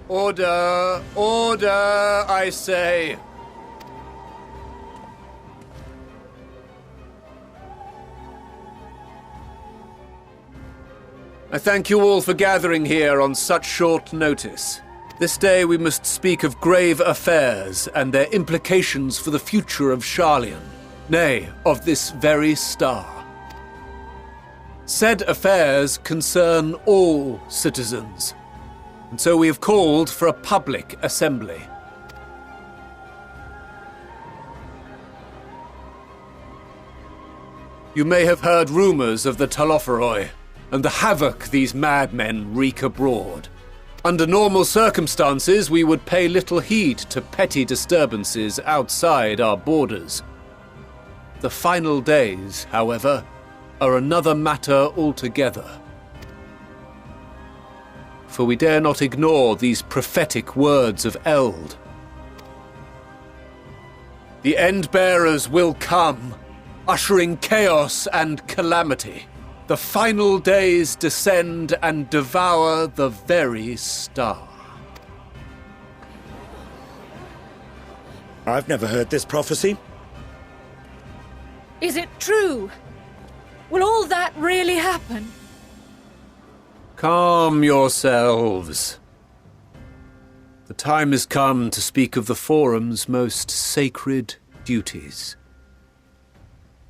Order! Order, I say! I thank you all for gathering here on such short notice. This day we must speak of grave affairs and their implications for the future of Sharlayan, nay, of this very star. Said affairs concern all citizens, and so we have called for a public assembly. You may have heard rumors of the Talopheroi, and the havoc these madmen wreak abroad. Under normal circumstances, we would pay little heed to petty disturbances outside our borders. The final days, however, are another matter altogether. For we dare not ignore these prophetic words of Eld. The Endbearers will come, ushering chaos and calamity. The final days descend and devour the very star. I've never heard this prophecy. Is it true? Will all that really happen? Calm yourselves. The time has come to speak of the Forum's most sacred duties.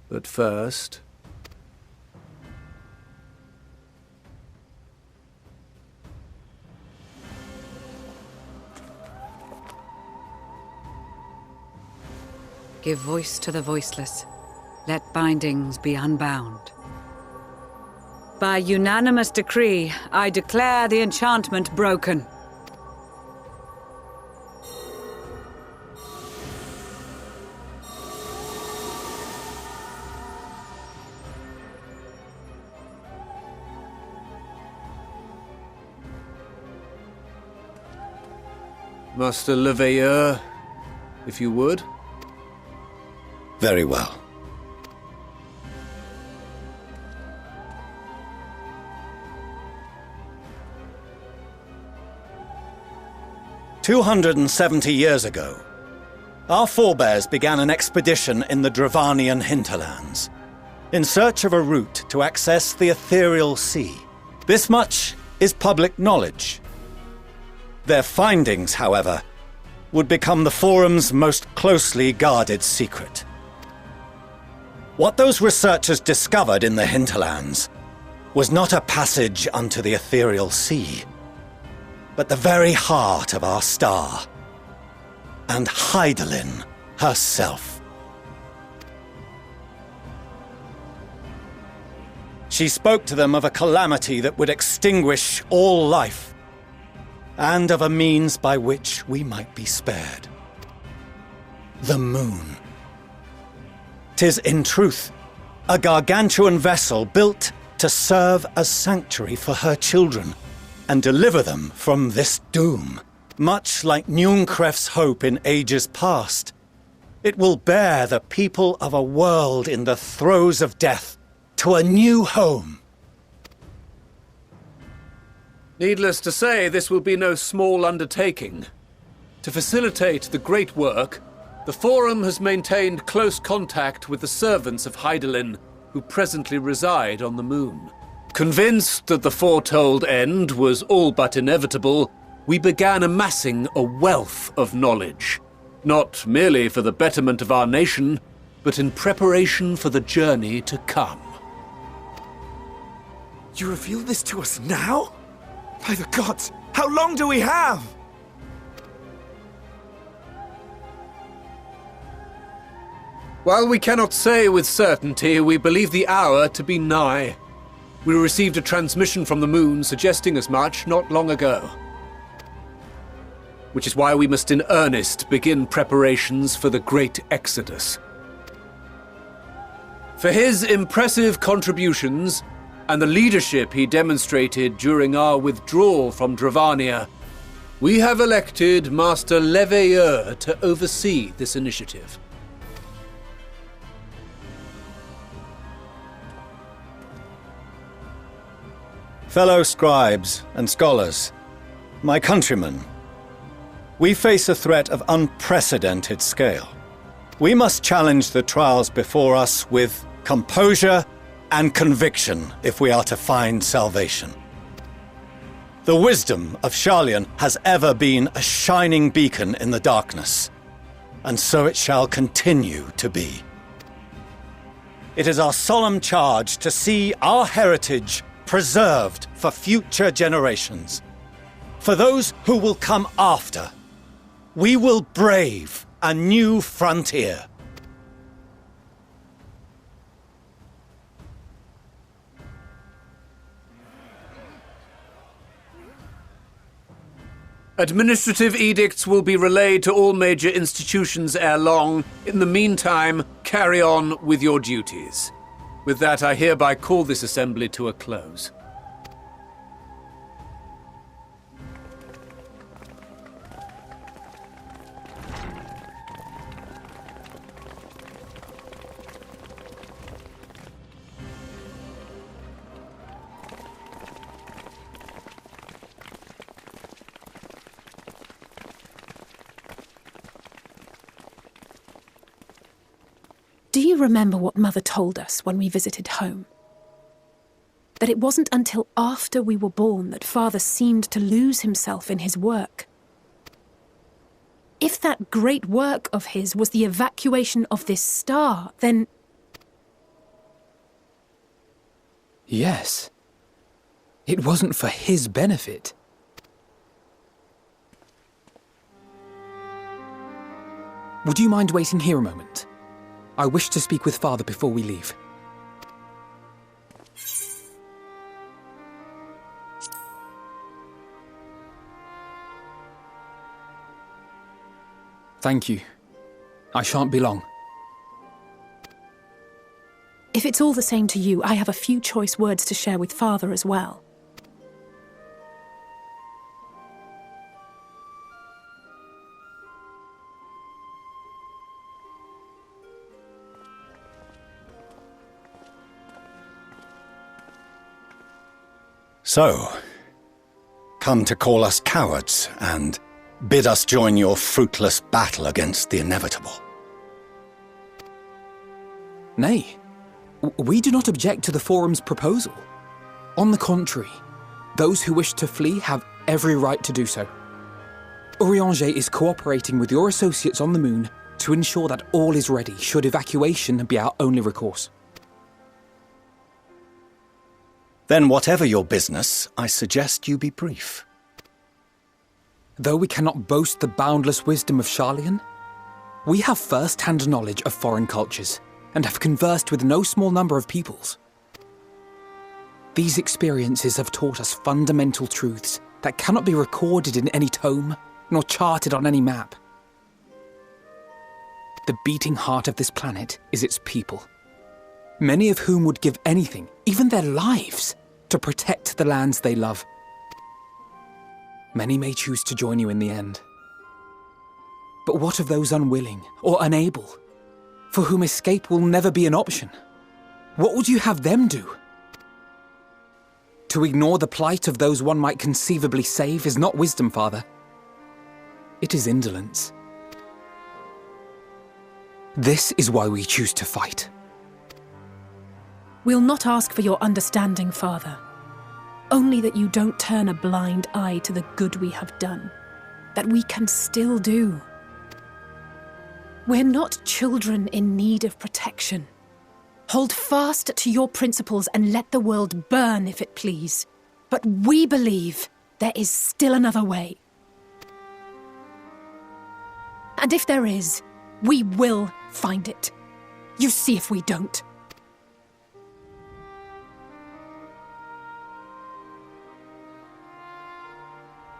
But first... Give voice to the voiceless. Let bindings be unbound. By unanimous decree, I declare the enchantment broken. Master Leveilleur, if you would. Very well. "270 years ago, our forebears began an expedition in the Dravanian hinterlands, in search of a route to access the ethereal sea. This much is public knowledge. Their findings, however, would become the Forum's most closely guarded secret. What those researchers discovered in the hinterlands was not a passage unto the ethereal sea, but the very heart of our star, and Hydaelyn herself. She spoke to them of a calamity that would extinguish all life, and of a means by which we might be spared. The moon. 'Tis in truth a gargantuan vessel built to serve as sanctuary for her children and deliver them from this doom. Much like Nunkref's hope in ages past, it will bear the people of a world in the throes of death to a new home. Needless to say, this will be no small undertaking. To facilitate the great work, the Forum has maintained close contact with the servants of Hydaelyn, who presently reside on the moon. Convinced that the foretold end was all but inevitable, we began amassing a wealth of knowledge, not merely for the betterment of our nation, but in preparation for the journey to come. You reveal this to us now? By the gods, how long do we have? While we cannot say with certainty, we believe the hour to be nigh. We received a transmission from the moon suggesting as much not long ago. Which is why we must in earnest begin preparations for the great exodus. For his impressive contributions, and the leadership he demonstrated during our withdrawal from Dravania, we have elected Master Leveilleur to oversee this initiative. Fellow scribes and scholars, my countrymen, We face a threat of unprecedented scale. We must challenge the trials before us with composure and conviction if we are to find salvation. The wisdom of Sharlayan has ever been a shining beacon in the darkness, and so it shall continue to be. It is our solemn charge to see our heritage preserved for future generations. For those who will come after, we will brave a new frontier. Administrative edicts will be relayed to all major institutions ere long. In the meantime, carry on with your duties. With that, I hereby call this assembly to a close. Do you remember what Mother told us when we visited home? That it wasn't until after we were born that Father seemed to lose himself in his work. If that great work of his was the evacuation of this star, then... Yes. It wasn't for his benefit. Would you mind waiting here a moment? I wish to speak with Father before we leave. Thank you. I shan't be long. If it's all the same to you, I have a few choice words to share with Father as well. So, come to call us cowards and bid us join your fruitless battle against the inevitable. Nay, we do not object to the Forum's proposal. On the contrary, those who wish to flee have every right to do so. Urianger is cooperating with your associates on the moon to ensure that all is ready should evacuation be our only recourse. Then whatever your business, I suggest you be brief. Though we cannot boast the boundless wisdom of Sharlayan, we have first-hand knowledge of foreign cultures and have conversed with no small number of peoples. These experiences have taught us fundamental truths that cannot be recorded in any tome nor charted on any map. The beating heart of this planet is its people, many of whom would give anything, even their lives, to protect the lands they love. Many may choose to join you in the end. But what of those unwilling or unable, for whom escape will never be an option? What would you have them do? To ignore the plight of those one might conceivably save is not wisdom, Father. It is indolence. This is why we choose to fight. We'll not ask for your understanding, Father. Only that you don't turn a blind eye to the good we have done, that we can still do. We're not children in need of protection. Hold fast to your principles and let the world burn if it please. But we believe there is still another way. And if there is, we will find it. You see if we don't.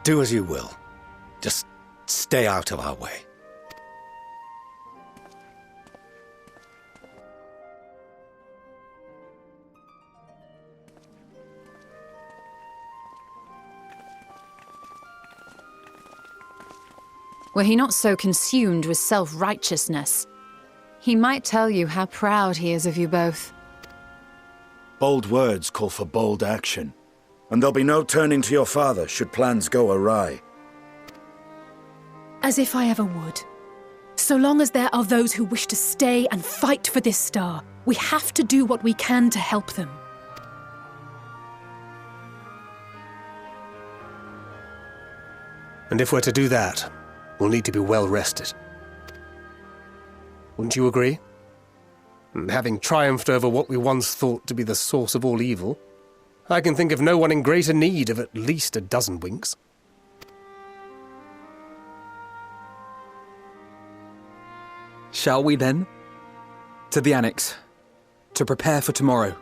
Do as you will. Just stay out of our way. Were he not so consumed with self-righteousness, he might tell you how proud he is of you both. Bold words call for bold action. And there'll be no turning to your father should plans go awry. As if I ever would. So long as there are those who wish to stay and fight for this star, we have to do what we can to help them. And if we're to do that, we'll need to be well rested. Wouldn't you agree? And having triumphed over what we once thought to be the source of all evil, I can think of no one in greater need of at least a dozen winks. Shall we then? To the Annex, to prepare for tomorrow.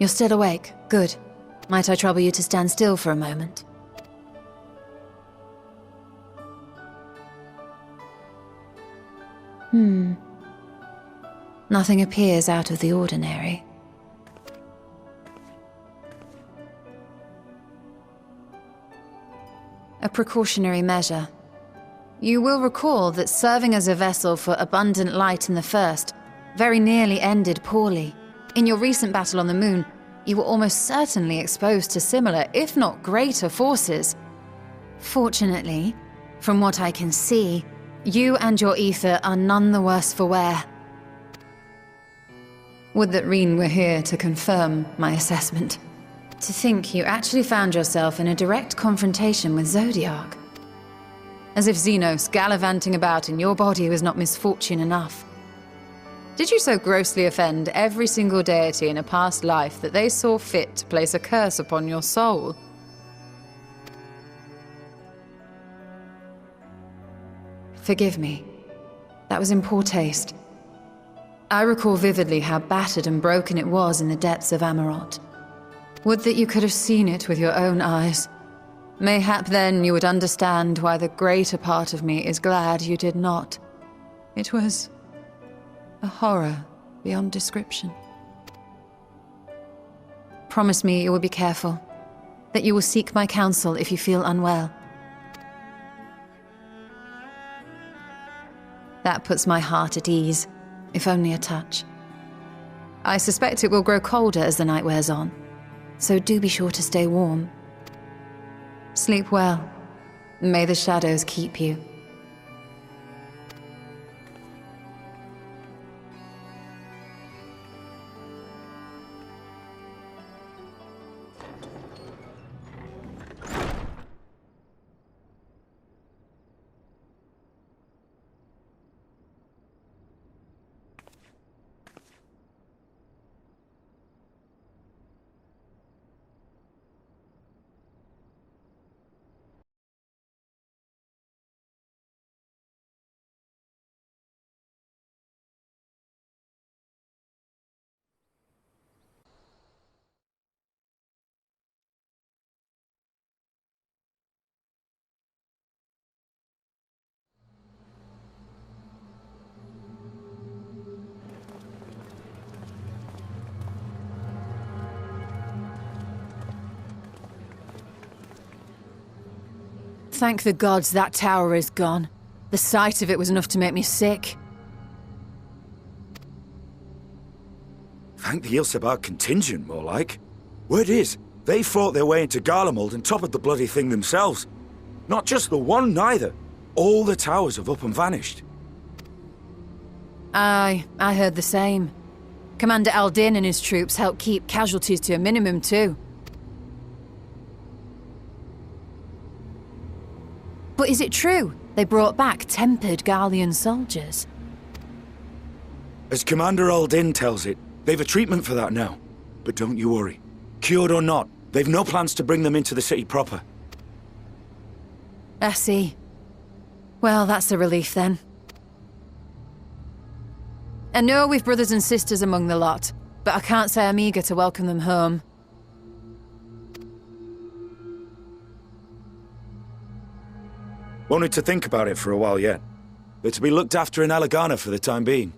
You're still awake. Good. Might I trouble you to stand still for a moment? Nothing appears out of the ordinary. A precautionary measure. You will recall that serving as a vessel for abundant light in the First very nearly ended poorly. In your recent battle on the Moon, you were almost certainly exposed to similar, if not greater, forces. Fortunately, from what I can see, you and your ether are none the worse for wear. Would that Reen were here to confirm my assessment. To think you actually found yourself in a direct confrontation with Zodiark. As if Xenos gallivanting about in your body was not misfortune enough. Did you so grossly offend every single deity in a past life that they saw fit to place a curse upon your soul? Forgive me. That was in poor taste. I recall vividly how battered and broken it was in the depths of Amarot. Would that you could have seen it with your own eyes. Mayhap then you would understand why the greater part of me is glad you did not. It was a horror beyond description. Promise me you will be careful, that you will seek my counsel if you feel unwell. That puts my heart at ease, if only a touch. I suspect it will grow colder as the night wears on, so do be sure to stay warm. Sleep well. May the shadows keep you. Thank the gods that tower is gone. The sight of it was enough to make me sick. Thank the Ilsebar contingent, more like. Word is, they fought their way into Garlemald and toppled the bloody thing themselves. Not just the one, neither. All the towers have up and vanished. Aye, I heard the same. Commander Aldin and his troops helped keep casualties to a minimum, too. But is it true they brought back tempered Garlean soldiers? As Commander Aldin tells it, they've a treatment for that now. But don't you worry. Cured or not, they've no plans to bring them into the city proper. I see. Well, that's a relief then. I know we've brothers and sisters among the lot, but I can't say I'm eager to welcome them home. Wanted to think about it for a while yet. They're to be looked after in Alagana for the time being.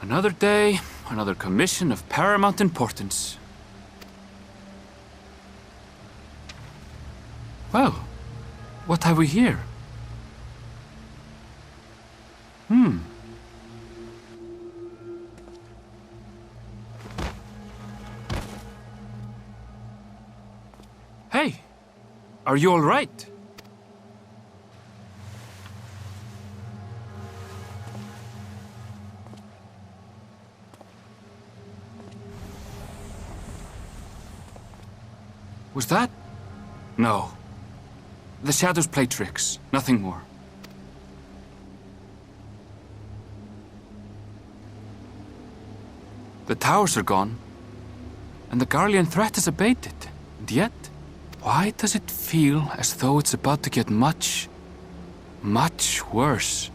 Another day, another commission of paramount importance. Well, what have we here? Hey, are you all right? Was that? No. The shadows play tricks, nothing more. The towers are gone, and the Garlean threat is abated. And yet, why does it feel as though it's about to get much, much worse?